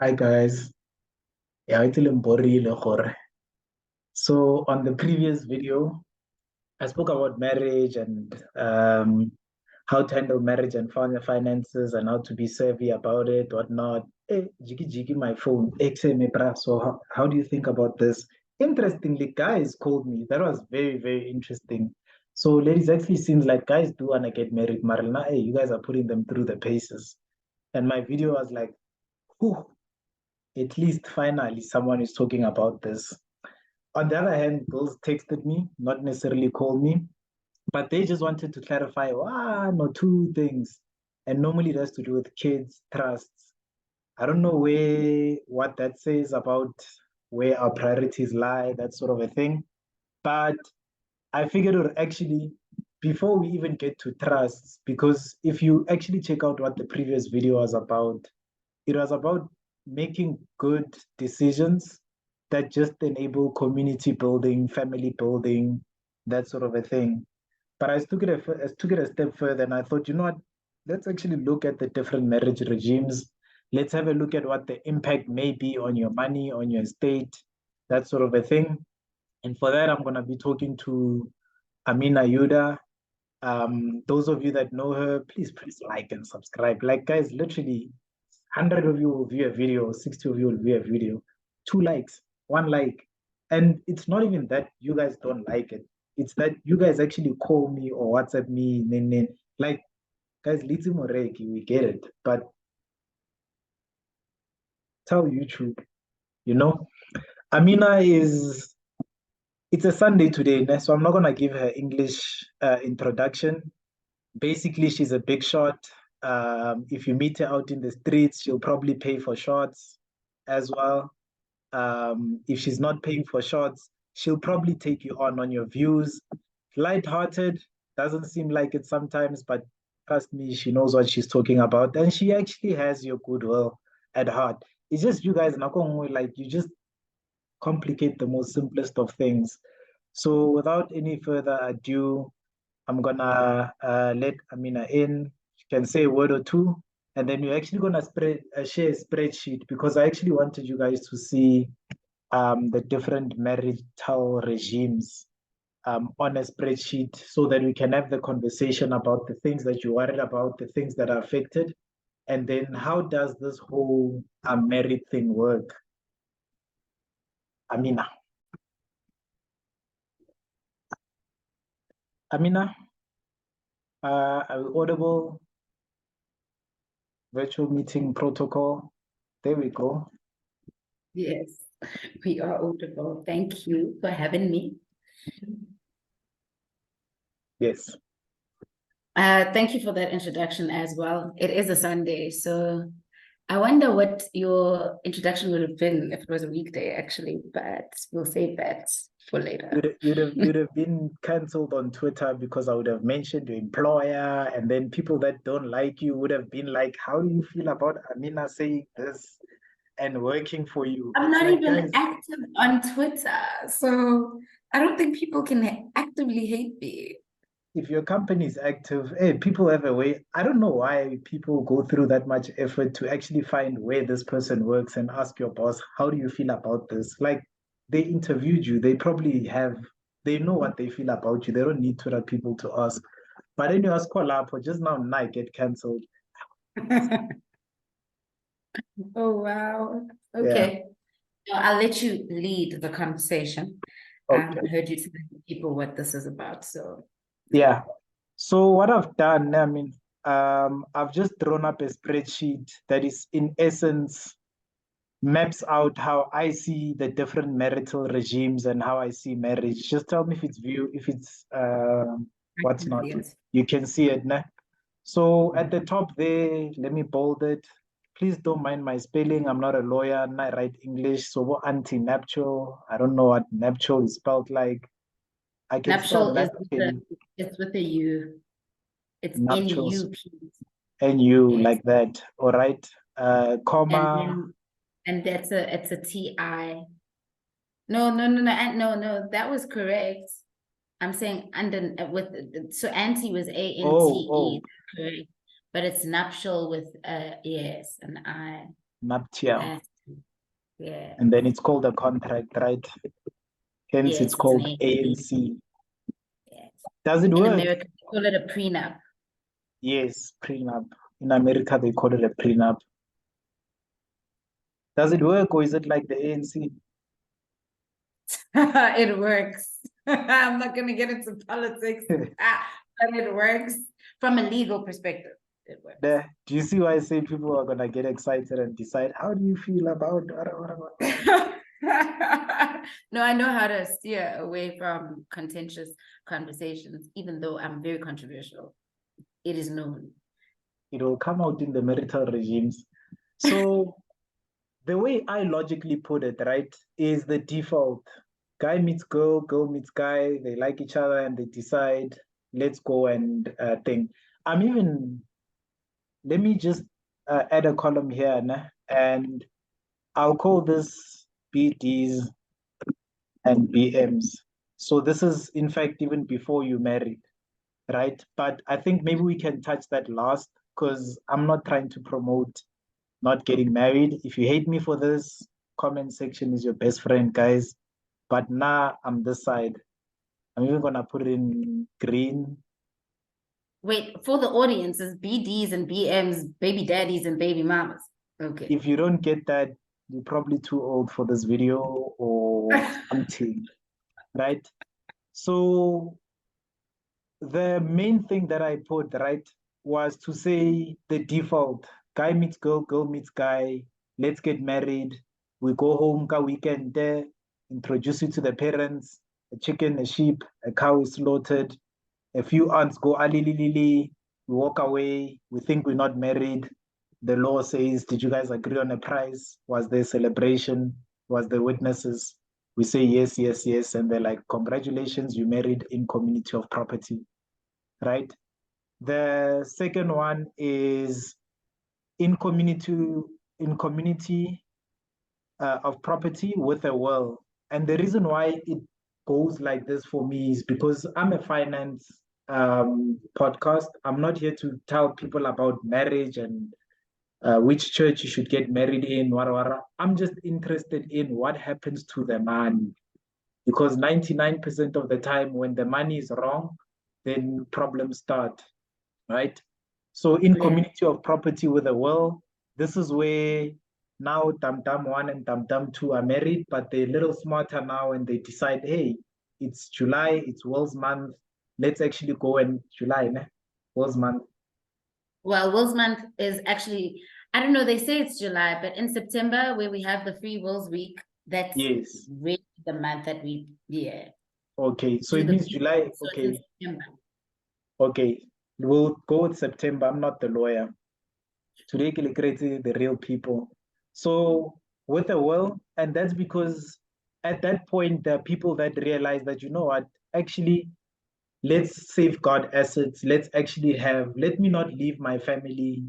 Hi guys. Yeah, it's borile gore. So on the previous video, I spoke about marriage and how to handle marriage and finances and how to be savvy about it, whatnot. Hey, jiggy jiggy my phone. So how do you think about this? Interestingly, guys called me. That was very, very interesting. So ladies, actually seems like guys do wanna get married. Marilna, hey, you guys are putting them through the paces. And my video was like, whew, at least finally someone is talking about this. On the other hand, girls texted me, not necessarily called me, but they just wanted to clarify one or two things. And normally it has to do with kids, trusts. I don't know what that says about where our priorities lie, that sort of a thing. But I figured it would actually, before we even get to trusts, because if you actually check out what the previous video was about, it was about making good decisions that just enable community building, family building, that sort of a thing. But I took it a step further and I thought, you know what? Let's actually look at the different marriage regimes. Let's have a look at what the impact may be on your money, on your estate, that sort of a thing. And for that, I'm going to be talking to Amina Yuda. Those of you that know her, please like and subscribe. Like, guys, literally 100 of you will view a video, 60 of you will view a video, 2 likes, 1 like. And it's not even that you guys don't like it. It's that you guys actually call me or WhatsApp me. Like, guys, Litsi Moreki, we get it. But tell YouTube, you know? Amina it's a Sunday today, so I'm not going to give her English introduction. Basically, she's a big shot. If you meet her out in the streets, she'll probably pay for shots as well. If she's not paying for shots, she'll probably take you on your views. Lighthearted, doesn't seem like it sometimes, but trust me, she knows what she's talking about, and she actually has your goodwill at heart. It's just you guys, like you just complicate the most simplest of things. So without any further ado, I'm gonna let Amina in. She can say a word or two, and then we're actually gonna share a spreadsheet because I actually wanted you guys to see the different marital regimes on a spreadsheet so that we can have the conversation about the things that you're worried about, the things that are affected, and then how does this whole married thing work? Amina. Amina, are we audible? Virtual meeting protocol. There we go. Yes, we are audible. Thank you for having me. Yes. Thank you for that introduction as well. It is a Sunday, so I wonder what your introduction would have been if it was a weekday, actually, but we'll save that for later. You'd have been cancelled on Twitter because I would have mentioned your employer, and then people that don't like you would have been like, "How do you feel about Amina saying this and working for you?" I'm It's not like, even guys, active on Twitter, so I don't think people can actively hate me. if your company is active, hey, people have a way. I don't know why people go through that much effort to actually find where this person works and ask your boss, "How do you feel about this?" Like they interviewed you, they know what they feel about you. They don't need Twitter people to ask. But then you ask call up or just now I get cancelled. Oh, wow. Yeah. Okay. I'll let you lead the conversation. Okay. I heard you telling people what this is about, so Yeah. So what I've done, I've just drawn up a spreadsheet that is in essence maps out how I see the different marital regimes and how I see marriage. Just tell me if it's what's not. yes. You can see it now. So at the top there, let me bold it. Please don't mind my spelling. I'm not a lawyer, and I write English. So anti-nuptial. I don't know what nuptial is spelled like. I can spell Nuptial is napkin, it's with a U. It's nuptials, N-U-P. and you Yes. like that. All right. And Comma. then it's a T-I. No, that was correct. I'm saying under with so anti was A-N-T-E, Oh, correct. But it's nuptial with yes, an I. nuptial. Yeah. And then it's called a contract, right? Hence, Yes, it's it's an called ANC. ANC. Yes. Does it In work? America, they call it a prenup. Yes, prenup. In America, they call it a prenup. Does it work, or is it like the ANC? It works. I'm not going to get into politics, but it works from a legal perspective. It works. Do you see why I say people are gonna get excited and decide how do you feel about No, I know how to steer away from contentious conversations, even though I'm very controversial. It is known. it will come out in the marital regimes. So the way I logically put it, right, is the default. Guy meets girl, girl meets guy, they like each other and they decide, let's go and think. Let me just add a column here, and I'll call this BDs and BMs. So this is, in fact, even before you married, right? But I think maybe we can touch that last because I'm not trying to promote not getting married. If you hate me for this, comment section is your best friend, guys. But now I'm this side. I'm even gonna put it in green. Wait, for the audience, is BDs and BMs, baby daddies and baby mamas. Okay. If you don't get that, you're probably too old for this video or something, right? So the main thing that I put, right, was to say the default. Guy meets girl, girl meets guy, let's get married. We go home, ka weekend there, introduce you to the parents, a chicken, a sheep, a cow is slaughtered. A few aunts go, ali li li li, we walk away, we think we're not married. The law says, did you guys agree on a price? Was there celebration? Was there witnesses? We say yes, yes, yes. And they're like, congratulations, you married in community of property, right? The second one is in community of property with a will. And the reason why it goes like this for me is because I'm a finance podcast. I'm not here to tell people about marriage and which church you should get married in, wara. I'm just interested in what happens to the money. Because 99% of the time when the money is wrong, then problems start, right? So in community of property with a will, this is where now Tam Tam 1 and Tam Tam 2 are married, but they're a little smarter now and they decide, hey, it's July, it's Will's month. Let's actually go and July, ne? Will's month. Well, Will's month is actually, I don't know, they say it's July, but in September, where we have the Free Wills Week, that's Yes. really the month that we, yeah. Okay, so it means July. So Okay. Okay, we'll go with September. I'm not the lawyer. Today, the real people. So with a will, and that's because at that point, there are people that realize that, you know what, actually, let's safeguard assets. Let's actually let me not leave my family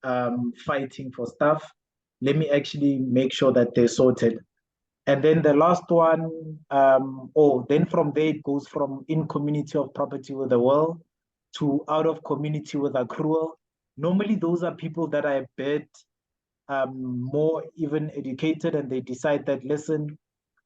fighting for stuff. Let me actually make sure that they're sorted. And then the last one, then from there it goes from in community of property with the will to out of community with accrual. Normally, those are people that are a bit more even educated and they decide that, listen,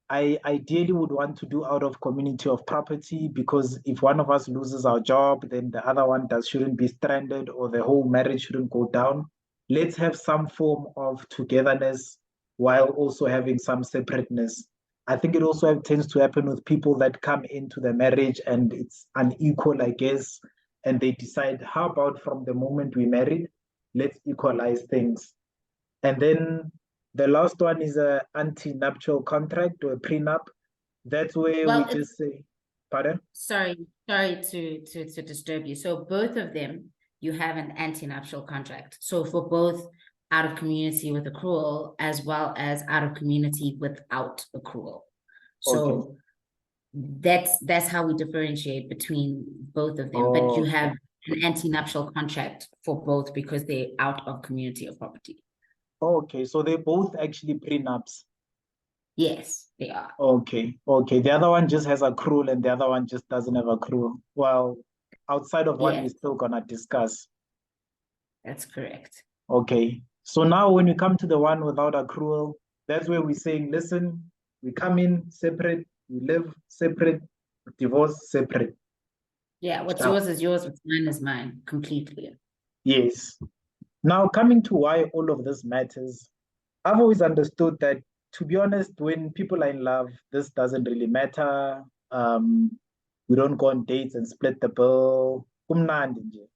I ideally would want to do out of community of property because if one of us loses our job, then the other one shouldn't be stranded or the whole marriage shouldn't go down. Let's have some form of togetherness while also having some separateness. I think it also tends to happen with people that come into the marriage and it's unequal, I guess, and they decide, how about from the moment we married, let's equalize things. And then the last one is a anti-nuptial contract or a prenup. That's where we just say, pardon? Sorry to disturb you. So both of them, you have an anti-nuptial contract. So for both out of community with accrual as well as out of community without accrual. So that's how we differentiate between both of them. But you have an anti-nuptial contract for both because they're out of community of property. Okay, so they're both actually prenups. Yes, they are. Okay. The other one just has accrual and the other one just doesn't have accrual. Well, outside of what we're still gonna discuss. That's correct. Okay. So now when we come to the one without accrual, That's where we're saying, listen, we come in separate, we live separate, divorce separate. Yeah, what's Now, yours is yours, what's mine is mine, completely. yes. Now, coming to why all of this matters, I've always understood that, to be honest, when people are in love, this doesn't really matter. Um, we don't go on dates and split the bill. Kumnandi nje.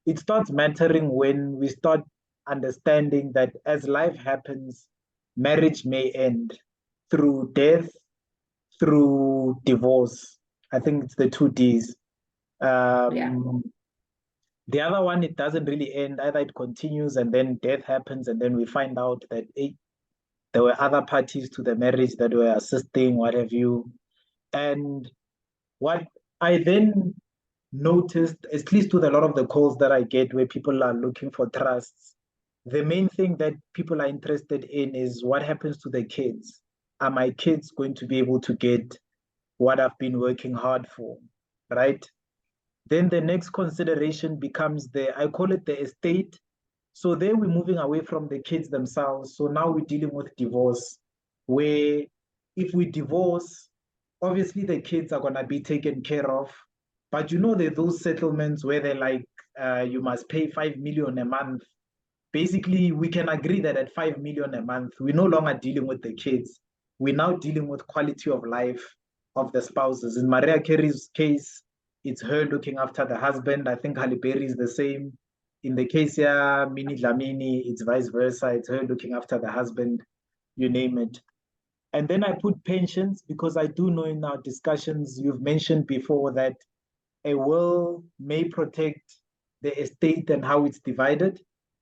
It starts mattering when we start understanding that as life happens, marriage may end through death, through divorce. I think it's the two Ds. Yeah. The other one, it doesn't really end. Either it continues and then death happens, and then we find out that there were other parties to the marriage that were assisting, what have you. And what I then noticed, at least with a lot of the calls that I get where people are looking for trusts, the main thing that people are interested in is what happens to the kids. Are my kids going to be able to get what I've been working hard for, right? Then the next consideration becomes I call it the estate. So there we're moving away from the kids themselves. So now we're dealing with divorce, where if we divorce, obviously the kids are gonna be taken care of. But you know, there are those settlements where they're like, you must pay 5 million a month. Basically, we can agree that at 5 million a month, we're no longer dealing with the kids. We're now dealing with quality of life of the spouses. In Maria Carey's case, it's her looking after the husband. I think Halle Berry is the same. In the case here, Minnie Dlamini, it's vice versa. It's her looking after the husband, you name it. And then I put pensions because I do know in our discussions you've mentioned before that a will may protect the estate and how it's divided,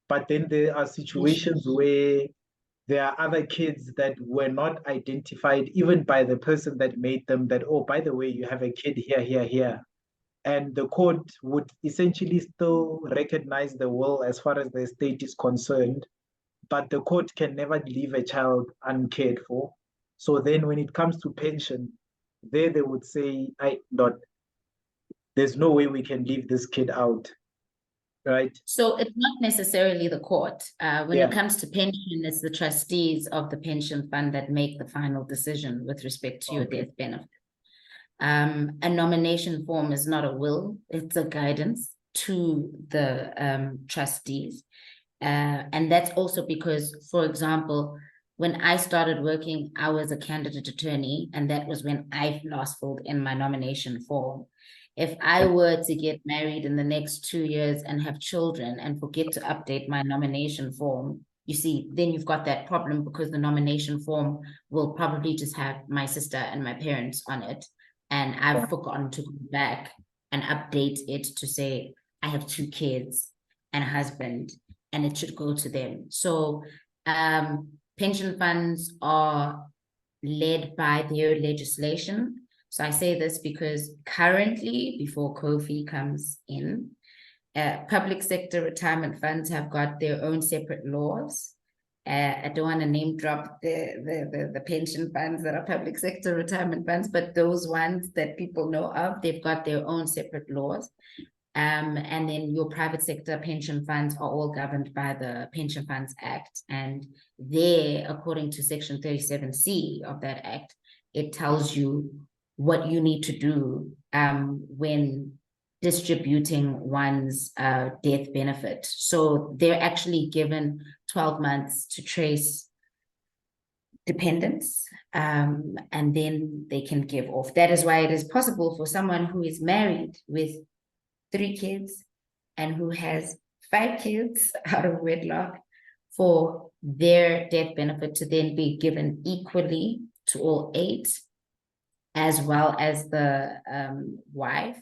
but then there are situations where there are other kids that were not identified even by the person that made them, that, oh, by the way, you have a kid here, here, here. And the court would essentially still recognize the will as far as the estate is concerned, but the court can never leave a child uncared for. So then when it comes to pension, there they would say, I not there's no way we can leave this kid out, right? So it's not necessarily the court. When Yeah. it comes to pension, it's the trustees of the pension fund that make the final decision with respect to your Okay. death benefit. A nomination form is not a will, it's a guidance to the trustees. And that's also because, for example, when I started working, I was a candidate attorney, and that was when I last filled in my nomination form. If I were to get married in the next 2 years and have children and forget to update my nomination form, you see, then you've got that problem because the nomination form will probably just have my sister and my parents on it. And I've forgotten to go back and update it to say I have 2 kids and a husband, and it should go to them. So pension funds are led by their legislation. So I say this because currently, before Kofi comes in, public sector retirement funds have got their own separate laws. I don't want to name drop the pension funds that are public sector retirement funds, but those ones that people know of, they've got their own separate laws. And then your private sector pension funds are all governed by the Pension Funds Act. And there, according to Section 37C of that act, it tells you what you need to do when distributing one's death benefit. So they're actually given 12 months to trace dependents, and then they can give off. That is why it is possible for someone who is married with 3 kids and who has 5 kids out of wedlock for their death benefit to then be given equally to all 8, as well as the wife.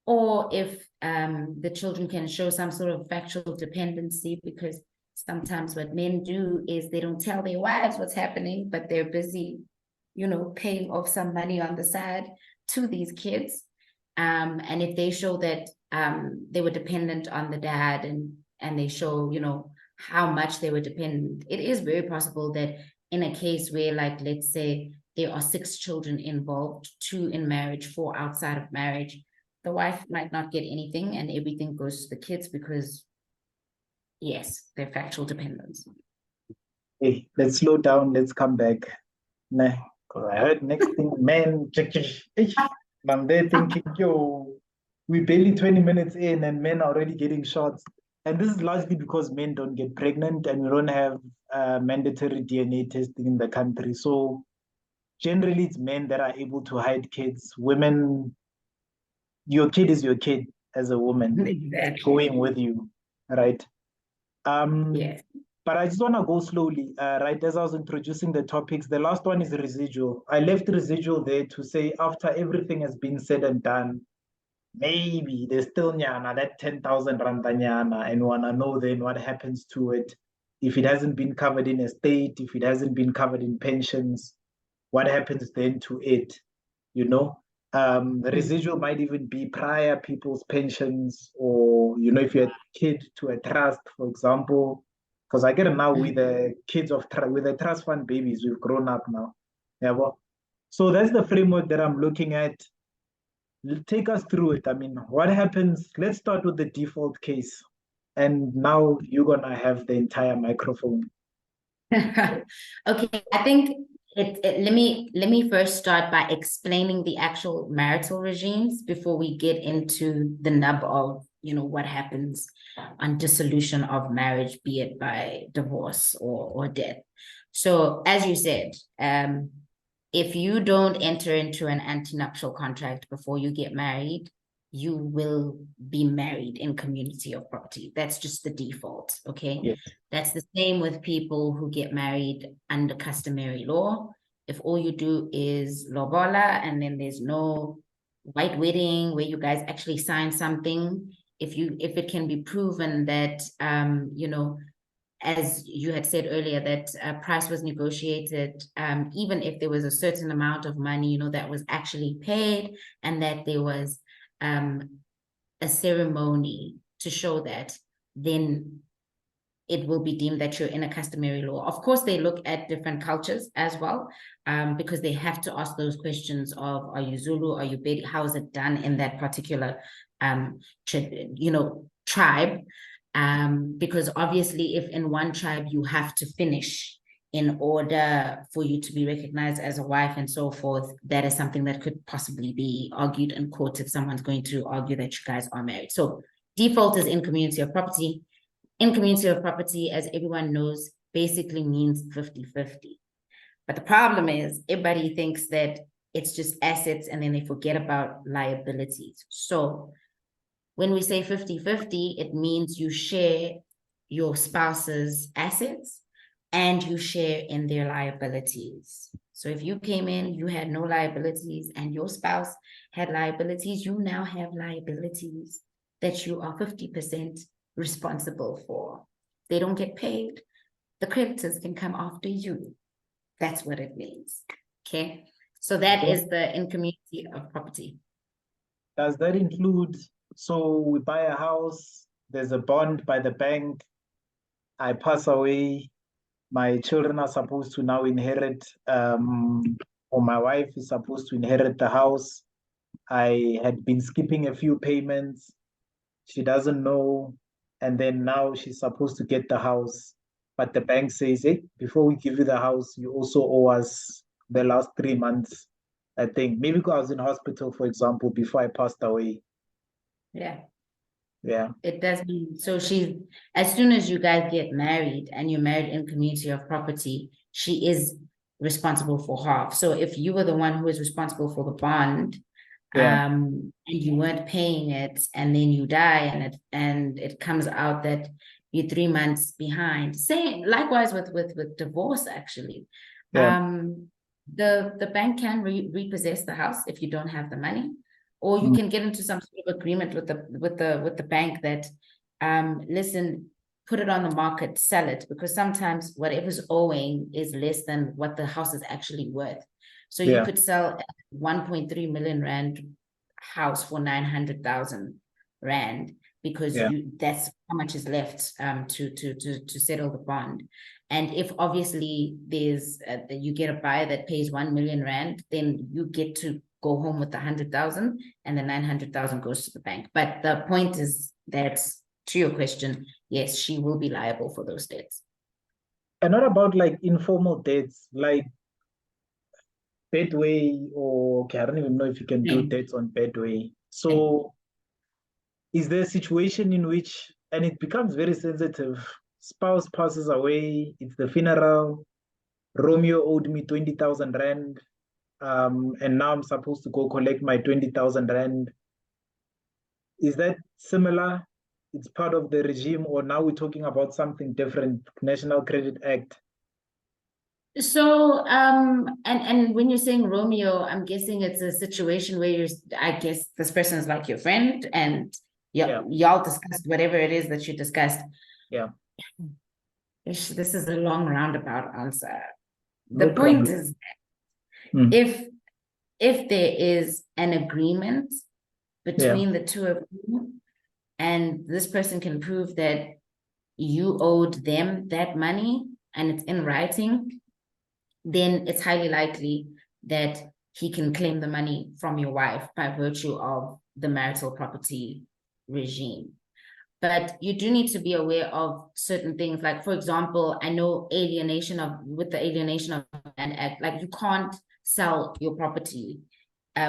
Or if the children can show some sort of factual dependency, because sometimes what men do is they don't tell their wives what's happening, but they're busy, paying off some money on the side to these kids. And if they show that they were dependent on the dad, and they show, how much they were dependent, it is very possible that in a case where, like, let's say there are 6 children involved, 2 in marriage, 4 outside of marriage, the wife might not get anything and everything goes to the kids because, yes, they're factual dependents. Hey, let's slow down. Let's come back. Nah, 'cause I heard next thing, man. I'm there thinking, yo, we barely 20 minutes in and men are already getting shots. And this is largely because men don't get pregnant and we don't have mandatory DNA testing in the country. So generally, it's men that are able to hide kids. Women, your kid is your kid as a woman. It's Exactly. going with you, right? Um, Yes. but I just want to go slowly, right? As I was introducing the topics, the last one is residual. I left residual there to say after everything has been said and done, maybe there's still nyana, that 10,000 rand nyana, and wanna know then what happens to it. If it hasn't been covered in estate, if it hasn't been covered in pensions, what happens then to it? You know, the Mm. residual might even be prior people's pensions, or if you're a kid to a trust, for example. Because I get it now with Mm. the kids with the trust fund babies, we've grown up now. Yeah, well, so that's the framework that I'm looking at. Take us through it. I mean, what happens? Let's start with the default case. And now you're gonna have the entire microphone. Okay, I think let me first start by explaining the actual marital regimes before we get into the nub of what happens on dissolution of marriage, be it by divorce or death. So as you said, if you don't enter into an antenuptial contract before you get married, you will be married in community of property. That's just the default, okay? Yes. That's the same with people who get married under customary law. If all you do is lobola and then there's no white wedding where you guys actually sign something, if it can be proven that as you had said earlier, that price was negotiated, even if there was a certain amount of money, that was actually paid, and that there was a ceremony to show that, then it will be deemed that you're in a customary law. Of course, they look at different cultures as well, because they have to ask those questions of, are you Zulu, are you Bedi, how is it done in that particular tribe? Because obviously, if in one tribe you have to finish in order for you to be recognized as a wife and so forth, that is something that could possibly be argued in court if someone's going to argue that you guys are married. So default is in community of property. In community of property, as everyone knows, basically means 50-50. But the problem is everybody thinks that it's just assets and then they forget about liabilities. So when we say 50-50, it means you share your spouse's assets and you share in their liabilities. So if you came in, you had no liabilities, and your spouse had liabilities, you now have liabilities that you are 50% responsible for. They don't get paid, the creditors can come after you. That's what it means. Okay. So that Okay. is the in community of property. Does that include, so we buy a house, there's a bond by the bank, I pass away, my children are supposed to now inherit, or my wife is supposed to inherit the house. I had been skipping a few payments. She doesn't know. And then now she's supposed to get the house. But the bank says, hey, before we give you the house, you also owe us the last 3 months. I think maybe because I was in hospital, for example, before I passed away. Yeah. Yeah. It does mean, so as soon as you guys get married and you're married in community of property, she is responsible for half. So if you were the one who is responsible for the bond, Yeah. and you weren't paying it, and then you die, and it comes out that you're 3 months behind. Same, likewise with divorce, actually. Yeah. The bank can repossess the house if you don't have the money, or you Mm. can get into some sort of agreement with the bank that, listen, put it on the market, sell it, because sometimes whatever's owing is less than what the house is actually worth. So you Yeah. could sell 1.3 million rand house for 900,000 rand, because Yeah. that's how much is left to settle the bond. And if obviously there's you get a buyer that pays 1 million rand, then you get to go home with the 100,000, and the 900,000 goes to the bank. But the point is that, to your question, yes, she will be liable for those debts. And what about like informal dates, like Bedway, or okay, I don't even know if you can do Mm. dates on Bedway. Mm. So is there a situation in which, and it becomes very sensitive, spouse passes away, it's the funeral, Romeo owed me 20,000 Rand, and now I'm supposed to go collect my 20,000 Rand. Is that similar? It's part of the regime, or now we're talking about something different, National Credit Act? So, and when you're saying Romeo, I'm guessing it's a situation where I guess this person is like your friend, and Yeah, y'all discussed whatever it is that you discussed. yeah, This is a long roundabout answer. The no point problem. is, Mm, if if there is an agreement yeah, between the two of you, and this person can prove that you owed them that money and it's in writing, then it's highly likely that he can claim the money from your wife by virtue of the marital property regime. But you do need to be aware of certain things. Like, for example, I know with the Alienation of Land Act, like you can't sell your property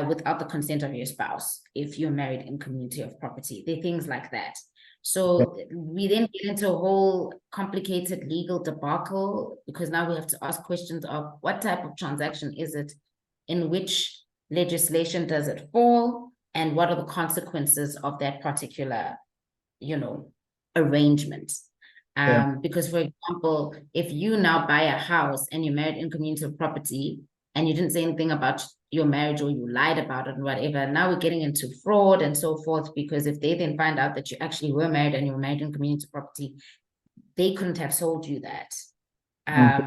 without the consent of your spouse if you're married in community of property. There are things like that. yeah, So we then get into a whole complicated legal debacle, because now we have to ask questions of what type of transaction is it, in which legislation does it fall, and what are the consequences of that particular, arrangement. yeah. Because, for example, if you now buy a house and you're married in community of property and you didn't say anything about your marriage, or you lied about it and whatever, now we're getting into fraud and so forth, because if they then find out that you actually were married and you were married in community of property, they couldn't have sold you that. Okay.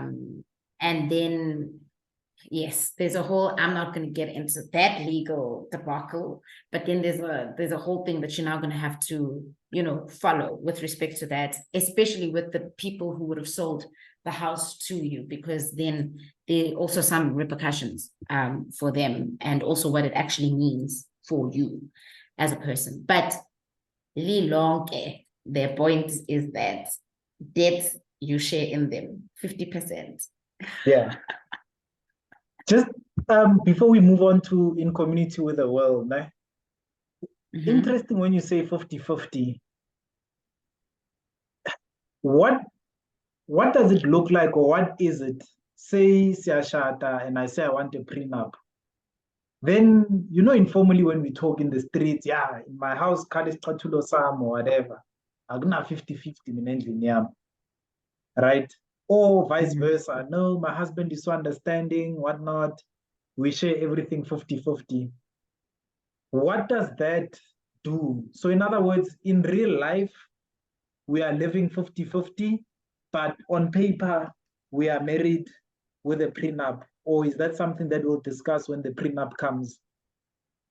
And then, yes, there's a whole, I'm not going to get into that legal debacle, but then there's a whole thing that you're now going to have to, follow with respect to that, especially with the people who would have sold the house to you, because then there are also some repercussions for them, and also what it actually means for you as a person. But Lilonke, their point is that debts you share in them 50%. Yeah. Just before we move on to in community with the world, né? Mm-hmm. Interesting when you say 50-50. What what does it look like, or what is it? Say Siashata and I say I want a prenup. Then, informally when we talk in the streets, yeah, in my house, Kali Statulo Sam or whatever. I'm gonna 50-50 in right? Or vice Mm-hmm. versa. No, my husband is so understanding, whatnot. We share everything 50-50. What does that do? So, in other words, in real life, we are living 50-50, but on paper, we are married with a prenup. Or is that something that we'll discuss when the prenup comes?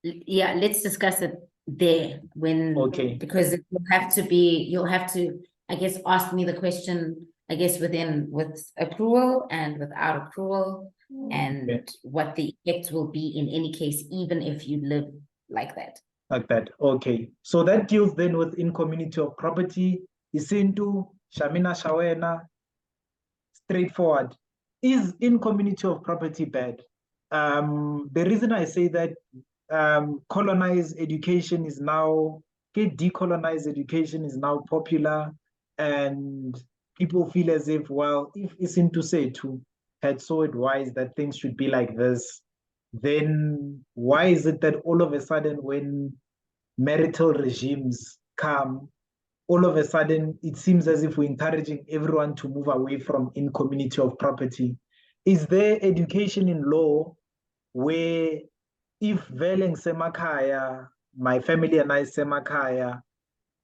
Yeah, let's discuss it there, Okay. because you'll have to, I guess, ask me the question, I guess, with accrual and without accrual, Okay. and what the effect will be in any case, even if you live like that. Like that. Okay. So that deals then with in community of property, Isintu, Shamina Shawena, straightforward. Is in community of property bad? The reason I say that colonized education is now, decolonized education is now popular, and people feel as if, well, if Isintu Setu had saw it wise that things should be like this, then why is it that all of a sudden when marital regimes come, all of a sudden it seems as if we're encouraging everyone to move away from in community of property? Is there education in law where if veleng semakaya, my family and I semakaya,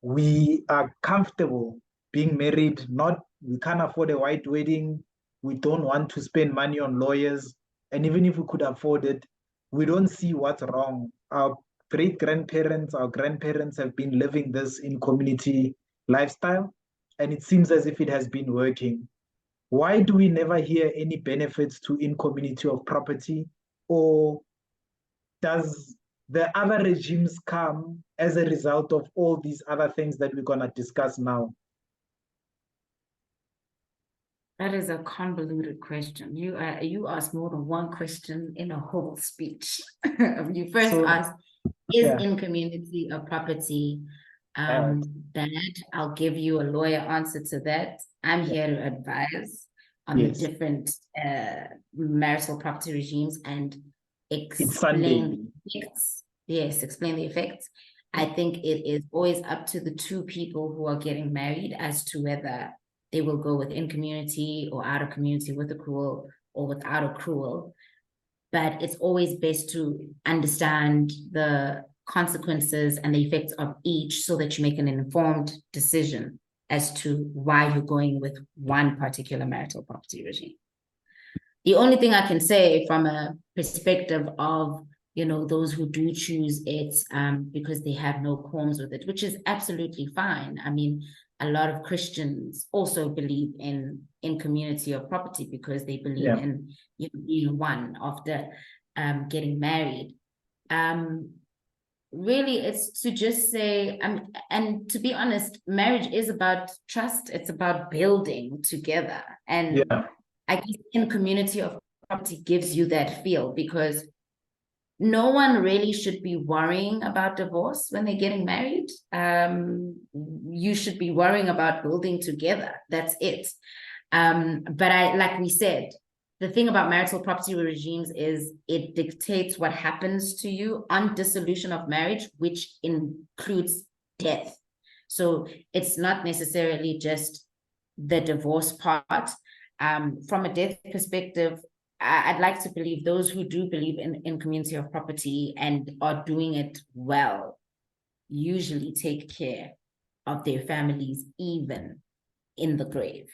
we are comfortable being married, not we can't afford a white wedding, we don't want to spend money on lawyers, and even if we could afford it, we don't see what's wrong. Our great grandparents, our grandparents have been living this in community lifestyle, and it seems as if it has been working. Why do we never hear any benefits to in community of property? Or does the other regimes come as a result of all these other things that we're going to discuss now? That is a convoluted question. You asked more than one question in a whole speech. You first So asked, is yeah, in community a property bad. bad? I'll give you a lawyer answer to that. I'm Yeah. here to advise on the Yes. different marital property regimes and It's Sunday. explain the effects. Yes, explain the effects. I think it is always up to the two people who are getting married as to whether they will go with in community or out of community with accrual or without accrual. But it's always best to understand the consequences and the effects of each so that you make an informed decision as to why you're going with one particular marital property regime. The only thing I can say from a perspective of, you know, those who do choose it because they have no qualms with it, which is absolutely fine. I mean, a lot of Christians also believe in community of property because they believe Yeah. in, you know, being one after getting married. Really, it's to just say, and to be honest, marriage is about trust. It's about building together. And Yeah. I guess in community of property gives you that feel because no one really should be worrying about divorce when they're getting married. You should be worrying about building together. That's it. But like we said, the thing about marital property regimes is it dictates what happens to you on dissolution of marriage, which includes death. So it's not necessarily just the divorce part. From a death perspective, I'd like to believe those who do believe in community of property and are doing it well usually take care of their families even in the grave.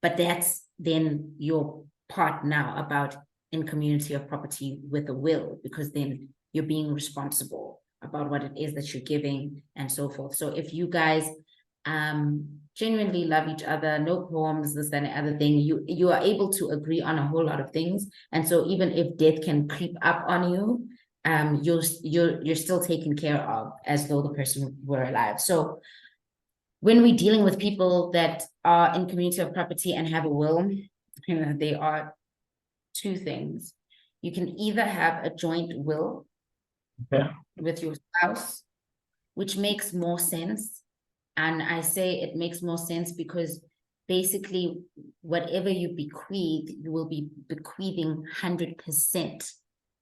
But that's then your part now about in community of property with a will, because then you're being responsible about what it is that you're giving and so forth. So if you guys genuinely love each other, no qualms, this, that, and other thing, you are able to agree on a whole lot of things. And so even if death can creep up on you, you're still taken care of as though the person were alive. So when we're dealing with people that are in community of property and have a will, you know, they are two things. You can either have a joint will with your spouse, which makes more sense. And I say it makes more sense because basically whatever you bequeath, you will be bequeathing 100%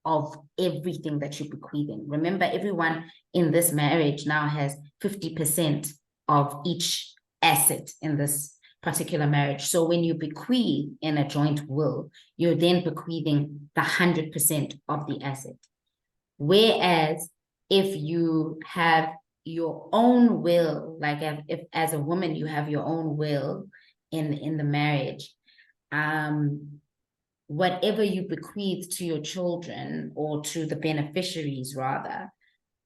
of everything that you're bequeathing. Remember, everyone in this marriage now has 50% of each asset in this particular marriage. So when you bequeath in a joint will, you're then bequeathing the 100% of the asset. Whereas if you have your own will, like if as a woman you have your own will in the marriage, whatever you bequeath to your children or to the beneficiaries rather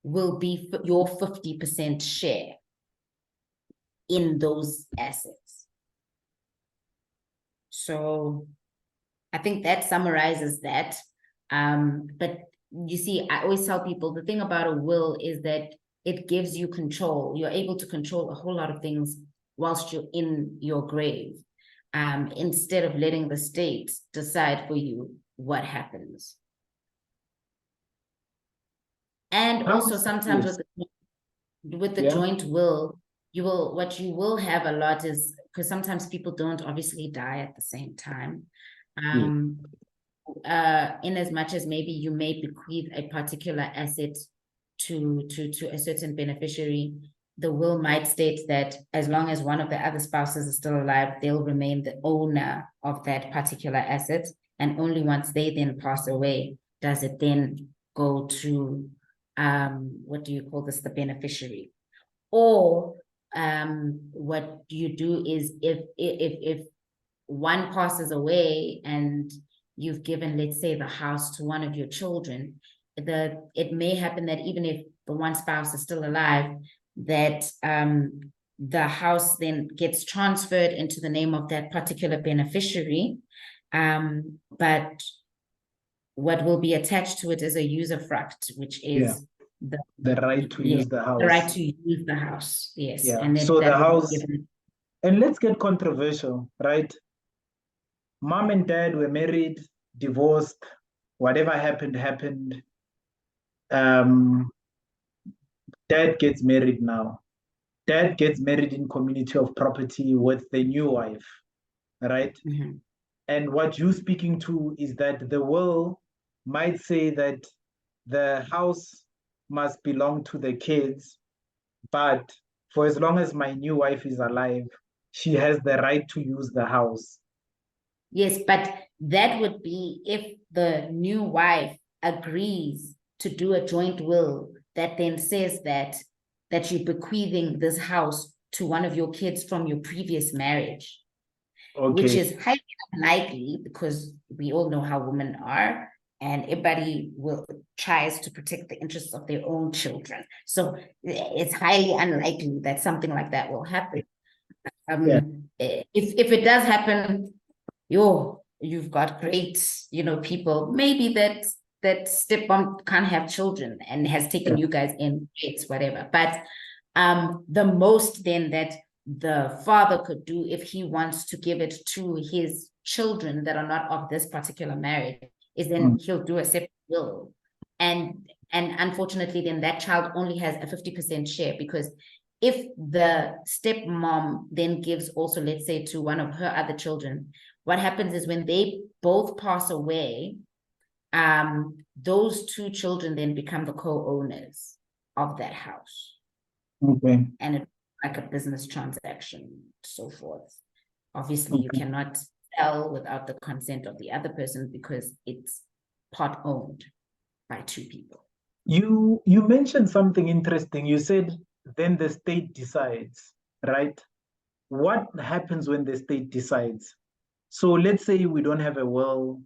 will be your 50% share in those assets. So I think that summarizes that. But you see, I always tell people the thing about a will is that it gives you control. You're able to control a whole lot of things whilst you're in your grave, instead of letting the state decide for you what happens. And also sometimes with the joint will, what you will have a lot is, because sometimes people don't obviously die at the same time. In as much as maybe you may bequeath a particular asset to a certain beneficiary, the will might state that as long as one of the other spouses is still alive, they'll remain the owner of that particular asset. And only once they then pass away, does it then go to, what do you call this, the beneficiary. Or what you do is if one passes away and you've given, let's say, the house to one of your children, it may happen that even if the one spouse is still alive, that the house then gets transferred into the name of that particular beneficiary. But what will be attached to it is a usufruct, which is the right to use the house. The right to use the house, yes. Yeah. And so the house, and let's get controversial, right? mom and dad were married, divorced, whatever happened, happened. Dad gets married now. Dad gets married in community of property with the new wife, right? Mhm. And what you're speaking to is that the will might say that the house must belong to the kids, but for as long as my new wife is alive, she has the right to use the house. Yes, but that would be if the new wife agrees to do a joint will that then says that you're bequeathing this house to one of your kids from your previous marriage, which Okay. is highly unlikely because we all know how women are, and everybody will tries to protect the interests of their own children. So it's highly unlikely that something like that will happen. Yeah. If it does happen, you've got great, people. Maybe that stepmom can't have children and has taken you guys in, it's whatever. But the most then that the father could do if he wants to give it to his children that are not of this particular marriage is then he'll do a separate will. And unfortunately, then that child only has a 50% share, because if the stepmom then gives also, let's say, to one of her other children, what happens is when they both pass away, those two children then become the co-owners of that house. Okay. And it's like a business transaction, so forth. Obviously, you cannot sell without the consent of the other person because it's part owned by two people. You mentioned something interesting. You said then the state decides, right? What happens when the state decides? So let's say we don't have a will,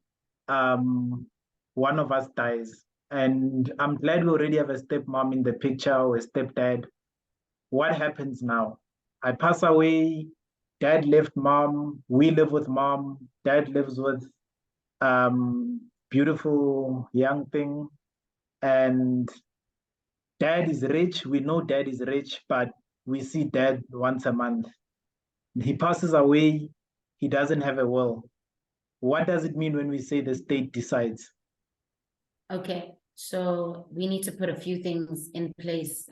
one of us dies, and I'm glad we already have a stepmom in the picture or a stepdad. What happens now? I pass away, dad left mom, we live with mom, dad lives with beautiful young thing, and dad is rich. We know dad is rich, but we see dad once a month. He passes away, he doesn't have a will. What does it mean when we say the state decides? Okay, so we need to put a few things in place.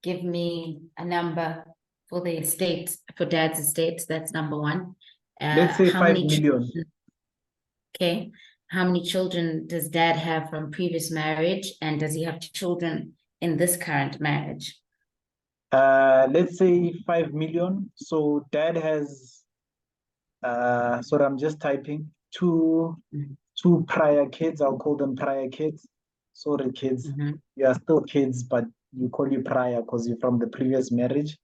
Give me a number for the estate, for dad's estate. That's number one. Let's say How 5 many million. children, okay, how many children does dad have from previous marriage, and does he have children in this current marriage? Let's say 5 million. So dad has, sorry, I'm just typing, two prior kids. I'll call them prior kids. Sorry, kids. You are still kids, but you call you prior because you're from the previous marriage.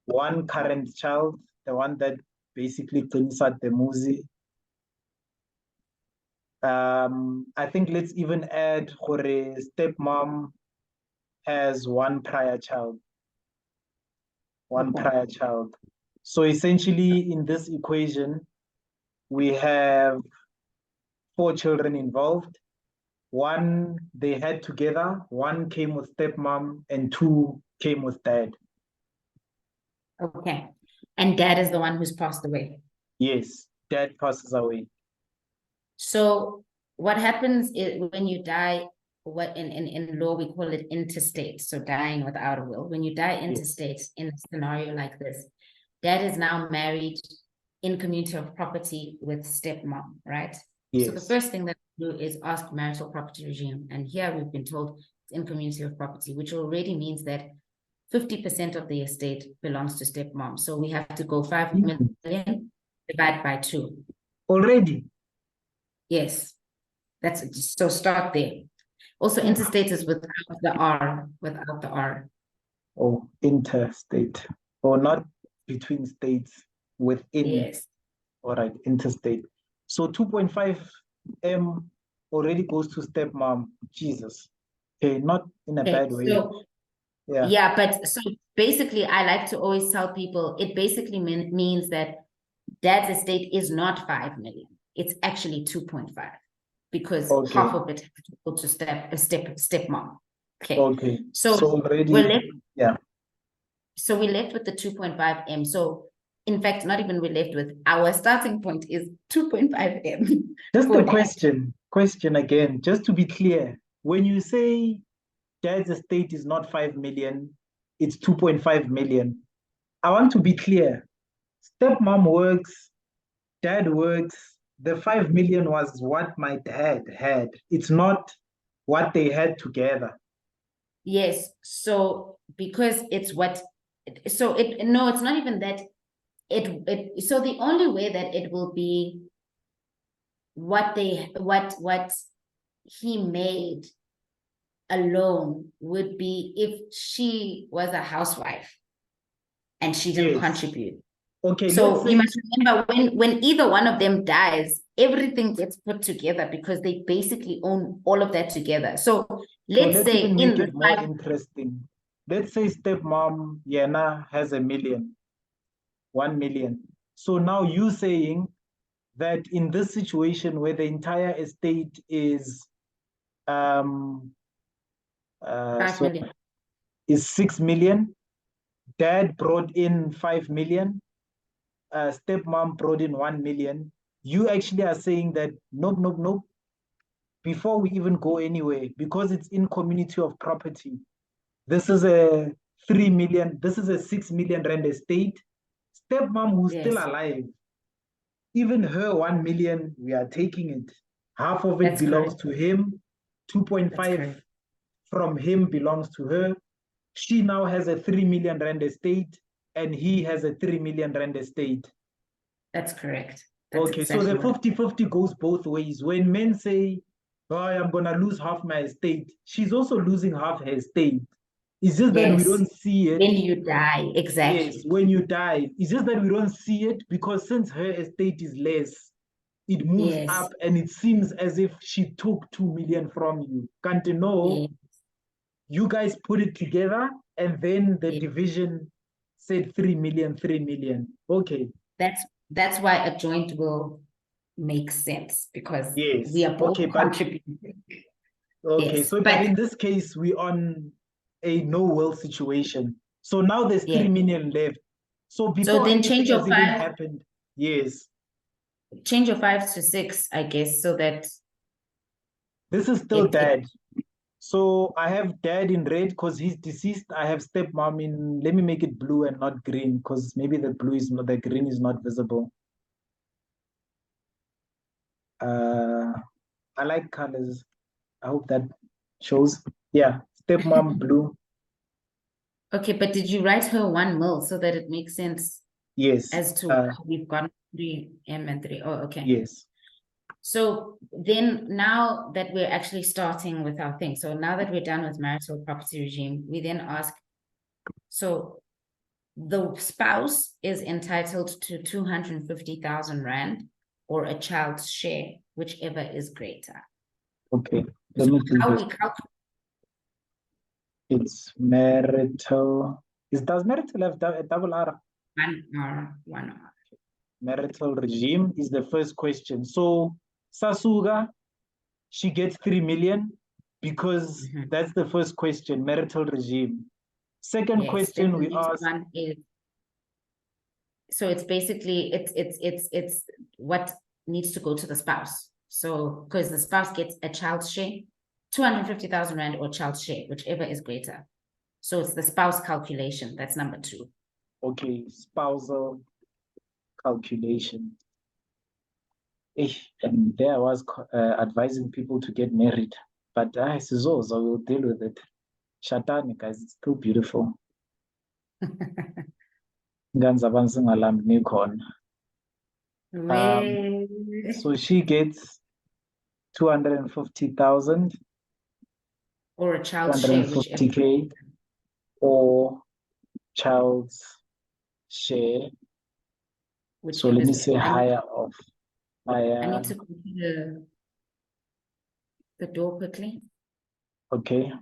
One current child, the one that basically cleans out the muzi. I think let's even add Hore stepmom has one prior child. One prior child. So essentially in this equation, we have 4 children involved. One they had together, one came with stepmom, and 2 came with dad. Okay. And dad is the one who's passed away. Yes, dad passes away. So what happens is when you die, what in law we call it interstate, so dying without a will. When you die interstate, in a scenario like this, dad is now married in community of property with stepmom, right? Yes. So the first thing that we do is ask marital property regime. And here we've been told it's in community of property, which already means that 50% of the estate belongs to stepmom. So we have to go 5 million divided by 2. Already? Yes. That's so start there. Also, interstate is without the R, without the R. Oh, interstate. Or not between states, within. Yes. All right, interstate. So 2.5 M already goes to stepmom. Jesus. Okay, not in a bad way. So, yeah, but so basically, I like to always tell people it basically means that dad's estate is not 5 million. It's actually 2.5 because half of it has to go to stepmom. Okay. So already, we're left, yeah. so we're left with the 2.5 M. So in fact, not even we're left with, our starting point is 2.5 M. Just for a dad. question again, just to be clear. When you say dad's estate is not 5 million, it's 2.5 million. I want to be clear. Stepmom works, dad works. The 5 million was what my dad had. It's not what they had together. Yes. So because it's what, so it, no, it's not even that so the only way that it will be what he made alone would be if she was a housewife and she didn't Yes. contribute. Okay, So you must remember when either one of them dies, everything gets put together because they basically own all of that together. So let's say even in make the it more interesting. Let's say stepmom Yena has 1 million. So now you saying that in this situation where the entire estate is 5 so million. is 6 million, dad brought in 5 million, stepmom brought in 1 million. You actually are saying that nope. Before we even go anywhere, because it's in community of property, this is a 3 million, this is a 6 million rand estate. Stepmom who's still Yes, alive, even her 1 million, we are taking it. Half of it that's belongs correct. to him, That's 2.5 correct. from him belongs to her. She now has a 3 million rand estate, and he has a 3 million rand estate. That's correct. That's Okay, so exactly the what 50-50 goes both ways. When men say, oh, I'm going to lose half my estate, she's also losing half her estate. It's just that we yes. don't see it. When you die, Yes, exactly. when you die. It's just that we don't see it because since her estate is less, it moves Yes. up and it seems as if she took 2 million from you. Can't you know? Yes. You guys put it together and then the Yes. division said 3 million, 3 million. Okay. That's why a joint will make sense because we Yes. are both Okay, but contributing. okay, Yes, so but but in this case, we on a no will situation. So now there's yeah. 3 million left. So So before then anything has even happened, yes, change your 5 to 6, I guess, so that this is still it dad. So I have dad in red because he's deceased. I have stepmom in, let me make it blue and not green because maybe the blue is not, the green is not visible. I like colors. I hope that shows. Yeah, stepmom blue. okay, but did you write her 1 mil so that it makes sense Yes. as to how we've got 3 M and 3? Oh, okay. Yes. So then now that we're actually starting with our thing, so now that we're done with marital property regime, we then ask, so the spouse is entitled to 250,000 Rand or a child's share, whichever is greater. Okay. Let So me do how this. we calculate It's marital. Does marital have a double R? 1R, 1R. Marital regime is the first question. So Sasuga, she gets 3 million because that's the first question, marital regime. Second Yes, then question the we next ask. one is, so it's basically it's what needs to go to the spouse. So because the spouse gets a child's share, 250,000 Rand or child's share, whichever is greater. So it's the spouse calculation. That's number 2. Okay, spousal calculation. And there I was advising people to get married, but Sizoza will deal with it. Shatani, guys, it's still beautiful. So she gets 250,000 or a child's share, whichever. 250K or child's share. So let me say higher of higher. I need to go to the door quickly. Okay.